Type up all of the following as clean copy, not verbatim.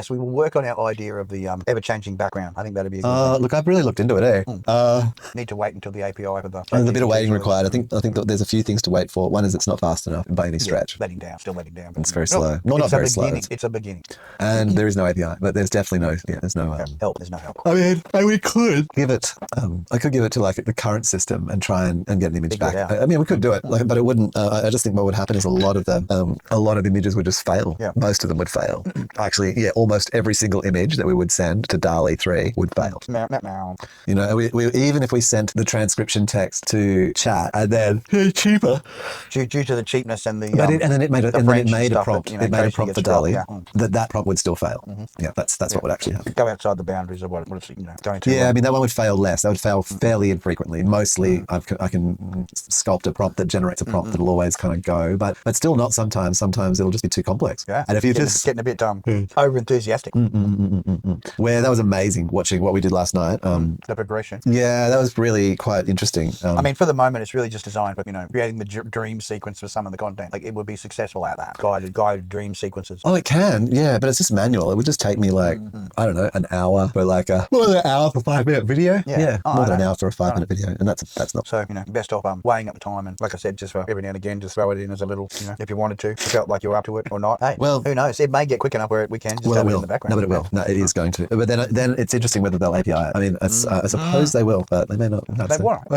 So we will work on our idea of the ever-changing background. I think that'd be a good look, I've really looked into it, need to wait until the API for the... There's a bit of waiting required. I think that there's a few things to wait for. One is it's not fast enough by any stretch. Still letting down. It's very slow. No, not very slow. It's a beginning. And there is no API, but there's definitely there's no help. There's no help. I mean, we could give it, I could give it to like the current system and try and get an image back. I mean, we could do it, but it wouldn't, I just think what would happen is a lot of images would just fail. Yeah. Most of them would fail. Actually, almost every single image that we would send to DALL-E 3 would fail. You know, we even if we sent the transcription text to chat and then cheaper. Due to the cheapness and the... and then it made a prompt. That, it made a prompt for DALL-E. Yeah. That prompt would still fail. Yeah, that's what would actually happen. Go outside the boundaries of what it's, going to... Yeah, I mean, that one would fail less. That would fail fairly infrequently. Mostly, I can sculpt a prompt that generates a prompt that'll always kind of go, but still not sometimes. Sometimes it'll just be too complex. Yeah. And if you're just... Getting a bit over-enthusiastic. Where that was amazing, watching what we did last night. The progression. Yeah, that was really quite interesting. I mean, for the moment, it's really just designed for, creating the dream sequence for some of the content. Like, it would be successful at that. Guided dream sequences. Oh, it can, yeah, but it's just manual. It would just take me like, I don't know, an hour for like more than an hour for a 5-minute video. Yeah, more than an hour for a 5-minute video, and that's not. So, best off weighing up the time, and like I said, just for every now and again, just throw it in as a little, if you wanted to, if you felt like you're up to it or not. Hey, well, who knows? It may get quick enough where we can just have it in the background. No, but it will. No, it is going to. But then it's interesting whether they'll API it. I mean, I suppose they will, but they may not. They won't.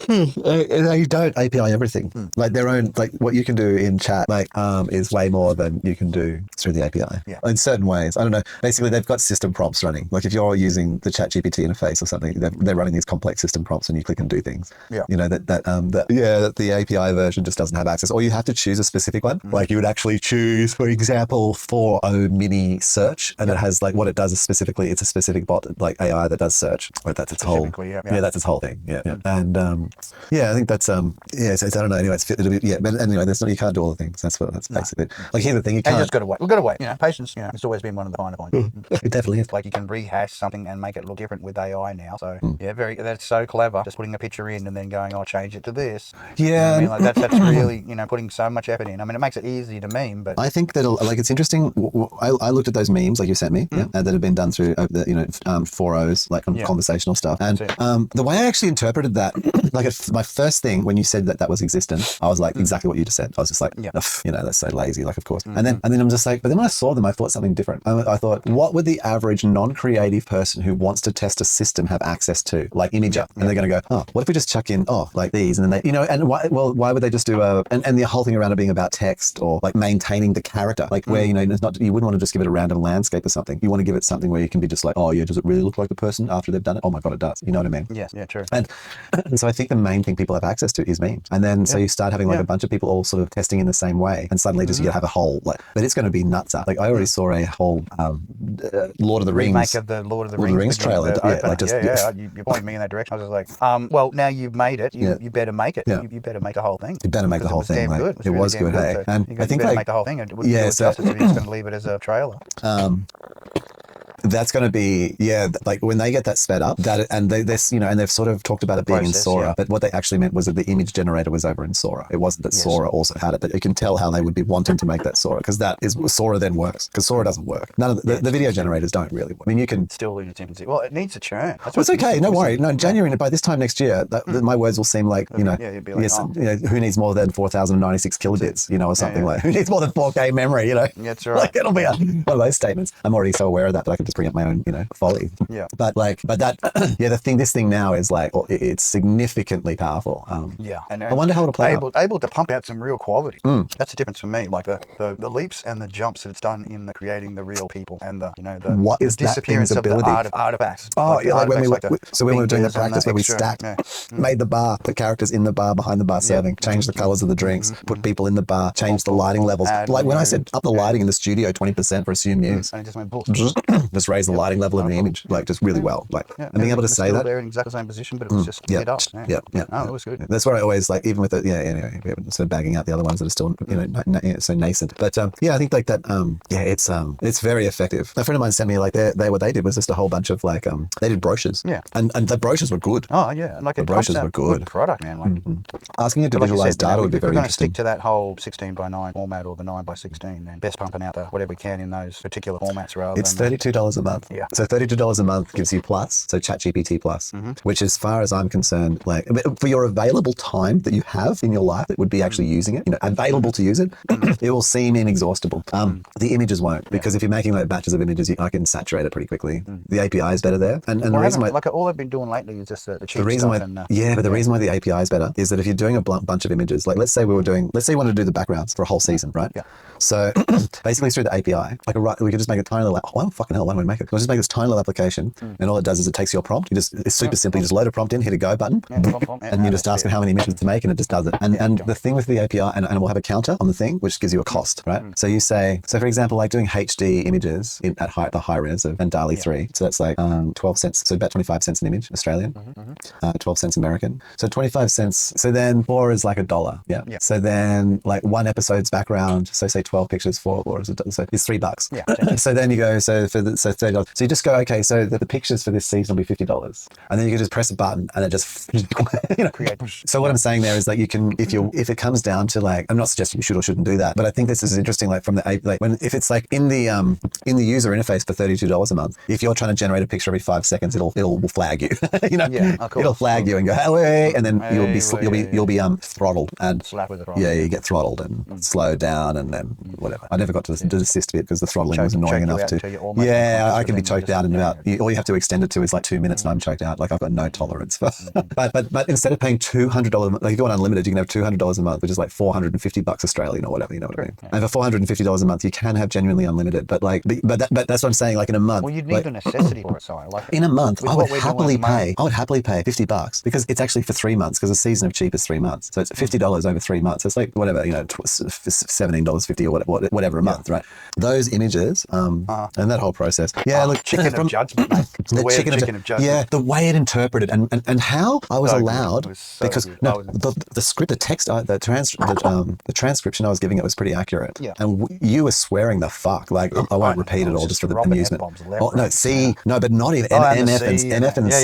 They don't API everything. Like their own, like what you can do in chat, like is way more than you can do through the API. Yeah. In certain ways, I don't know. Basically, they've got system prompts running. Like if you're using the ChatGPT interface or something, they're running these complex system prompts, and you click and do things. Yeah. That the API version just doesn't have access, or you have to choose a specific one. Like you would actually choose, for example, 4.0 mini search, and it has like what it does is specifically, it's a specific bot like AI that does search. Like that's its whole. That's its whole thing. Yeah. And I think that's So I don't know. Anyway, but anyway, you can't do all the things. That's basically it. Like here's the thing, you can't. You just got to wait. We've got to wait. Patience. It's always been one of the finer points. It definitely is. Like you can rehash something and make it look different with AI now. So that's so clever. Just putting a picture in and then going, I'll change it to this. Yeah. I mean, like that's really putting so much effort in. I mean, it makes it easy to meme, but I think that like it's interesting. I looked at those memes like you sent me that have been done through the 4.0s like conversational stuff, and the way I actually interpreted that, like my first thing when you said that was existent, I was like exactly what you just said. I was just like, that's so lazy, like of course. And then I'm just like, but then when I saw them, I thought something different. I thought, what would the average non-creative person who wants to test a system have access to, like Imager? And they're going to go, oh, what if we just chuck in like these, and then they and why would they just do and the whole thing around it being about text or like maintaining the character, like where it's not, you wouldn't want to just give it a random landscape or something. You want to give it something where you can be just like, oh yeah, does it really look like the person after they've done it? Oh my god, it does. You know what I mean? Yes, yeah, true. And so I think the main thing people have access to is memes, and then so you start having like a bunch of people all sort of testing in the same way, and suddenly just you have a whole but it's going to be nuts up. Like I already saw a whole Lord of the Rings remake of the Lord of the Rings trailer. You pointed me in that direction. I was just like, well, now you've made it. You better make it. You better make the whole thing. You better make the whole thing. It was good. Hey, so and I think you better make the whole thing. It wouldn't do it justice if you're just going to leave it as a trailer. That's going to be, like when they get that sped up, and they've sort of talked about it being in Sora, but what they actually meant was that the image generator was over in Sora. It wasn't that Sora also had it, but you can tell how they would be wanting to make that Sora, because that is Sora then works, because Sora doesn't work. None of the video generators don't really work. I mean, you can still in its infancy. Well, it needs to churn. It's okay. No worry. No, January, by this time next year, my words will seem like, you'd be like, who needs more than 4,096 kilobits, or something like, who needs more than 4K memory, That's right. Like it'll be one of those statements. I'm already so aware of that I can just bring up my own, folly. Yeah. But that, this thing now is like, it's significantly powerful. And I wonder how it'll play out. Able to pump out some real quality. That's the difference for me. Like the leaps and the jumps that it's done in the creating the real people and the what is the disappearance that of the artifacts. Oh, like when we were doing the practice where we stacked, made the bar, put characters in the bar, behind the bar serving, changed the colors of the drinks, put people in the bar, changed the lighting levels. Like when I said up the lighting in the studio 20% for assumed news. And it just went just just raise the lighting level of the image, like just really well. Like, and being able to say that. They're in exactly the same position, but it was just lit up. Yeah. Oh, it was good. That's where I always like, even with the, anyway, we're sort of bagging out the other ones that are still, so nascent. But I think like that, it's very effective. A friend of mine sent me like, what they did was just a whole bunch of like, they did brochures. Yeah. And the brochures were good. Oh, yeah. And like the brochures were good. Product, man. Like, asking it to visualize data would be very interesting. Stick to that whole 16:9 format or the 9:16, then best pumping out whatever we can in those particular formats rather it's than... It's $32 a month. Yeah. So $32 a month gives you Plus, so ChatGPT Plus, which as far as I'm concerned, like for your available time that you have in your life that would be actually using it, available to use it, it will seem inexhaustible. The images won't, because if you're making like batches of images, I can saturate it pretty quickly. The API is better there. And the reason why... Like all I've been doing lately is just the cheap the reason stuff. But the reason why the API is better is that if you're doing a bunch of images, like let's say you want to do the backgrounds for a whole season, right? Yeah. So basically through the API, we could just make a tiny little, why don't we make it? We'll just make this tiny little application, and all it does is it takes your prompt. It's super simple. You just load a prompt in, hit a go button, and you just ask it how many images to make, and it just does it. And the thing with the API, and we'll have a counter on the thing, which gives you a cost, right? So you say, for example, like doing HD images at the high res of DALL-E 3. So that's like 12 cents. So about 25 cents an image, Australian, 12 cents American. So 25 cents. So then 4 is like $1. Yeah. So then like one episode's background, so say 12 pictures, 4, or so it's $3. Yeah. So then you go, so $30. So you just go, okay, so the pictures for this season will be $50. And then you can just press a button and it just, So what I'm saying there is that you can, if it comes down to like, I'm not suggesting you should or shouldn't do that, but I think this is interesting, like from if it's like in the user interface for $32 a month, if you're trying to generate a picture every 5 seconds, it'll flag you, it'll flag you and go, hey, and then you'll be throttled and slap with it on. Yeah, you get throttled and slowed down and then whatever. I never got to the assist bit because the throttling was annoying enough to. Yeah, I can be choked out in about. All you have to extend it to is like 2 minutes, and I'm choked out. Like I've got no tolerance for. But instead of paying $200, like if you want unlimited, you can have $200 a month, which is like $450 Australian or whatever. You know what I mean? Yeah. And for $450 a month, you can have genuinely unlimited. But that's what I'm saying. Like in a month. Well, you'd need a necessity for it, sorry. Like in a month, I would happily pay $50 because it's actually for 3 months because a season of Cheep is 3 months. So it's $50 over 3 months. It's like whatever, $17.50 or whatever a month, right? Those images and that whole process. Yeah, look, chicken of judgment, mate. The chicken of judgment. Yeah, the way it interpreted and how I was allowed because the script, the text, the transcription I was giving it was pretty accurate. Yeah. And you were swearing the fuck. Like I won't repeat it all just for the amusement. But not even MF and C and F and F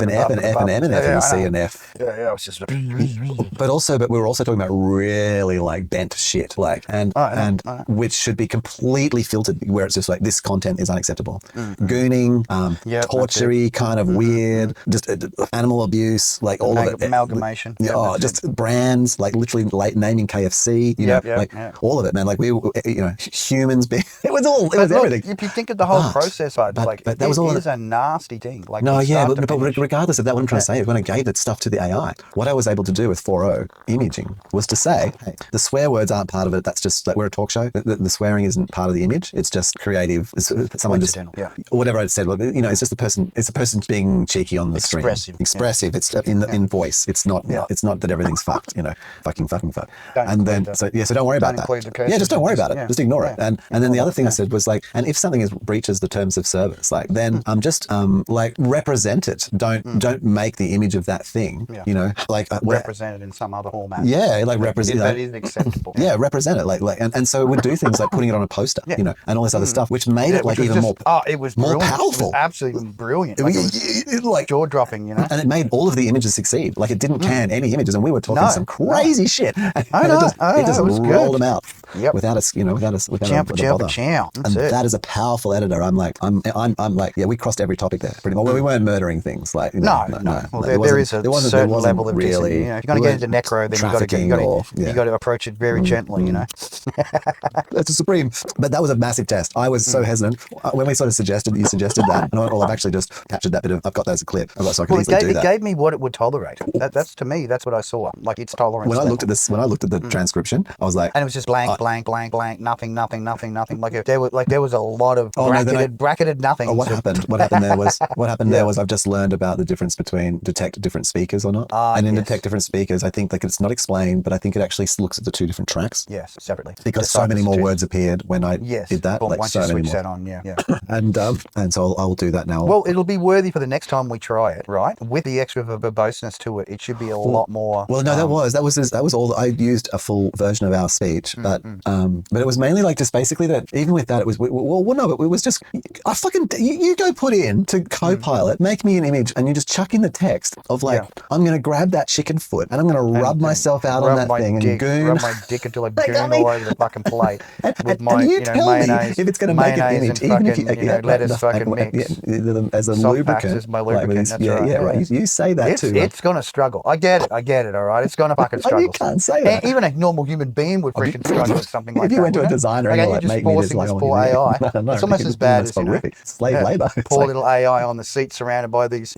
and F and M and F and C and F. Yeah, it was just. But we were also talking about really like bent shit, like and which should be completely filtered, where it's just like this content is unacceptable. Gooning, torture-y, kind of weird, just animal abuse, like all of it. Amalgamation. Just brands, like literally naming KFC, all of it, man. Like humans being, it was everything. If you think of the whole process, but that was all. It is a nasty thing. Like but regardless of that, what I'm trying to say is when I gave that stuff to the AI, what I was able to do with 4.0 imaging was to say, hey, the swear words aren't part of it. That's just like we're a talk show. The swearing isn't part of the image. It's just creative. Someone just whatever I said. It's just the person. It's a person being cheeky on the screen. Expressive. It's in voice. It's not. It's not that everything's fucked. Fucking fuck. And then so don't worry about that. Yeah, just don't worry about it. Just ignore it. And then the other thing I said was like, and if something breaches the terms of service, like then just like represent it. Don't make the image of that thing. Like represent it in some other format. Yeah, like represent that is acceptable. Yeah, represent it and so it would do things like putting it on a poster, and all this other stuff, which made it like even more. It was more brilliant. powerful. It was absolutely brilliant. Like jaw dropping, And it made all of the images succeed. Like it didn't can any images, and we were talking some crazy shit. I know. It just rolled them out. Yep. Without a bother. And that is a powerful editor. I'm like, we crossed every topic there pretty much. Well, we weren't murdering things like no. Well, there is a certain level of really. If you're going to get into necro, then you got to approach it very gently. That's a supreme. But that was a massive test. I was so hesitant when we sort of suggested that, and I've actually just captured that bit of. I've got that as a clip. So I can easily do that. It gave me what it would tolerate. That's to me. That's what I saw. Like its tolerance. When I looked at the transcription, I was like, and it was just blank, nothing. Like there was a lot of bracketed nothing. What happened there was I've just learned about the difference between detect different speakers or not. And in detect different speakers, I think like it's not explained, but I think it actually looks at the two different tracks. Yes, separately. Because so many more words appeared when I did that. Once so you many switch more. that on. Yeah. And so I will do that now. Well, it'll be worthy for the next time we try it, right? With the extra verboseness to it, it should be a lot more. Well, no, that was all. I used a full version of our speech, but it was mainly like just basically that. Even with that, it was but it was just you go put in to Copilot, make me an image, and you just chuck in the text of like I'm going to grab that chicken foot and I'm going to rub myself out on that thing and goon. Rub my dick until I goon all over the fucking plate with my mayonnaise. If it's going to make an image, even if you lettuce fucking mix as a soft lubricant. as my lubricant. That's right. You say that too. It's going to struggle. I get it. All right. It's going to fucking struggle. You can't say that. Even a normal human being would freaking struggle with something like that. If you went to a designer and you're like, make me this like poor AI. It's almost as bad as slave labor. Poor little AI on the seat surrounded by these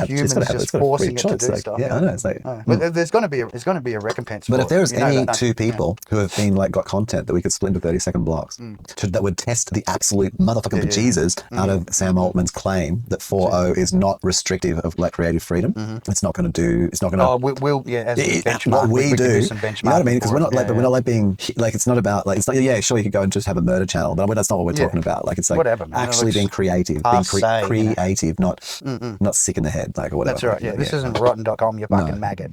humans just forcing it to do stuff. Yeah, I know. It's like, but there's going to be a recompense. But if there's any two people who have been like got content that we could split into 30-second blocks that would test the absolute motherfucking bejesus out of Sam Altman's claim that 4.0 is not restrictive of like creative freedom, it's not going to do. It's not going to. Oh, we'll as a benchmark. What we do, some you know what I mean? Because we're not like, but we're not like being like. It's not about like. It's like sure you could go and just have a murder channel, but that's not what we're talking about. Like it's like whatever, actually being creative, being creative, not sick in the head, like or whatever. That's right. Yeah, this isn't rotten.com. You fucking maggot.